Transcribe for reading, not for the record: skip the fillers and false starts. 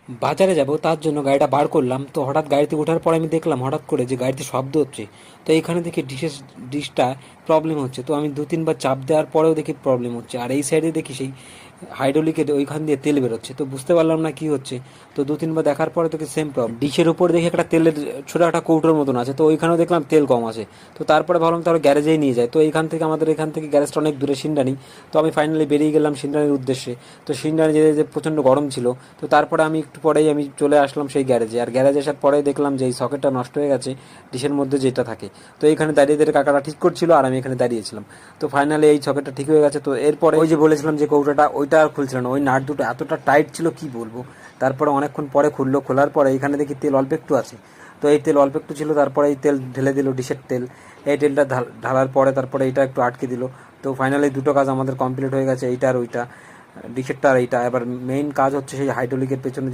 বাজারে যাব তার জন্য গাড়িটা বার করলাম, তো হঠাৎ গাড়িতে ওঠার পর আমি দেখলাম হঠাৎ করে যে গাড়িতে শব্দ হচ্ছে। তো এইখানে দেখি ডিশটা প্রবলেম হচ্ছে, তো আমি 2-3 বার চাপ দেওয়ার পরেও দেখি প্রবলেম হচ্ছে, আর এই সাইডে দেখি সেই হাইড্রোলিকের ওইখান দিয়ে তেল বেরোচ্ছে, তো বুঝতে পারলাম না কি হচ্ছে। তো 2-3 বার দেখার পরে তোকে সেম প্রবলেম, ডিশের উপর দেখি একটা তেলের ছোটো একটা কৌটোর মতন আছে, তো ওইখানেও দেখলাম তেল কম আছে। তো তারপরে ভাবলাম তাহলে গ্যারেজেই নিয়ে যায়, তো আমাদের এখান থেকে গ্যারেজটা অনেক দূরে, সিন্ডানি। তো আমি ফাইনালি বেরিয়ে গেলাম সিন্ডানির উদ্দেশ্যে। তো সিন্ডানি যেতে যে প্রচণ্ড গরম ছিল, তো তারপরে আমি একটু পরেই আমি চলে আসলাম সেই গ্যারেজে, আর গ্যারেজে আসার পরে দেখলাম যে এই সকেটটা নষ্ট হয়ে গেছে ডিশের মধ্যে যেটা থাকে। তো এইখানে দাঁড়িয়ে দাঁড়িয়ে কাকাটা ঠিক করছিল আর আমি এখানে দাঁড়িয়েছিলাম। তো ফাইনালি এই সকেটটা ঠিক হয়ে গেছে। তো এরপরে ওই যে বলেছিলাম যে কৌটাটা, ওইটা আর খুলছিল না, ওই নাট দুটো এতটা টাইট ছিল কি বলবো। তারপরে অনেকক্ষণ পরে খুললো, খোলার পরে এখানে দেখি তেল অল্প একটু আছে। তো এই তেল অল্প একটু ছিল, তারপরে এই তেল ঢেলে দিল, ডিশের তেল। এই তেলটা ঢালার পরে তারপরে এইটা একটু আটকে দিল। তো ফাইনালি দুটো কাজ আমাদের কমপ্লিট হয়ে গেছে, এইটা আর ওইটা, ডিশেরটা আর এইটা। এবার মেইন কাজ হচ্ছে সেই হাইড্রোলিকের পেছনে